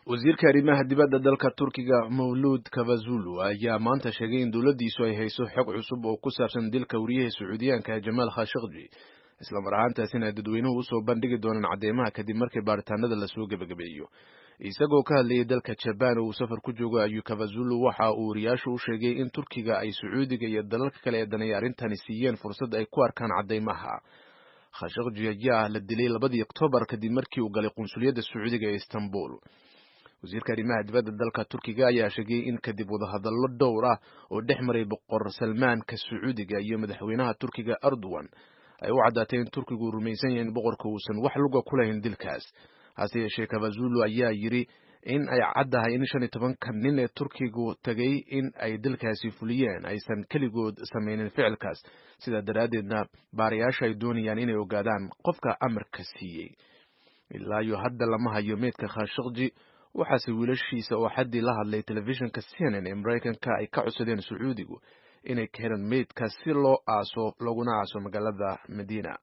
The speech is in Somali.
wasiirka arrimaha dibadda dalka Turkiga Mawlud Cavusoglu ayaa maanta sheegay in dowladdiisu ay hayso xog cusub oo ku saabsan dilka wariyaha Sacuudiyaanka Jamal Khashoggi isla mar ahaantaasina ay dadweynuhu u soo bandhigi doonaan cadeymaha kadib markii baaritaanada la soo gabagabeeyo. Isagoo ka hadlayay dalka Japan oo uu safar ku joogo ayuu Cavusoglu waxa uu wariyaashu u sheegay in Turkiga ay Sacuudiga iyo dalalka kale ee danaya arrintani siiyeen fursad ay ku arkaan cadeymaha. Khashoggi ayaa la dilay 2 Oktoobar kadib markii uu galay qunsuliyadda Sacuudiga ee Istanbul. wasiirka arrimaha dibadda dalka Turkiga ayaa sheegay in kadib wadahadallo dhowr ah oo dhex maray boqor Salmaan ka Sacuudiga iyo madaxweynaha Turkiga Erdogan ay u caddaatay in Turkigu rumaysan yahay in boqorka uusan wax luga ku lahayn dilkaas. hase yeeshee Cavusoglu ayaa yiri in ay caddahay in 15 nin ee Turkigu tagay in ay dilkaasi fuliyeen aysan kaligood samaynin ficilkaas, sida daraaddeedna baarayaasha ay doonayaan inay ogaadaan qofka amarka siiyey. ilaa iyo hadda lama hayo meedka Khashoggi, waxaase wiilashiisa oo xaddii la hadlay telefishinka CNN ee Mareykanka ay ka codsadeen Sacuudigu inay keenaan meydka si loo aaso laguna aaso magaalada Madiina.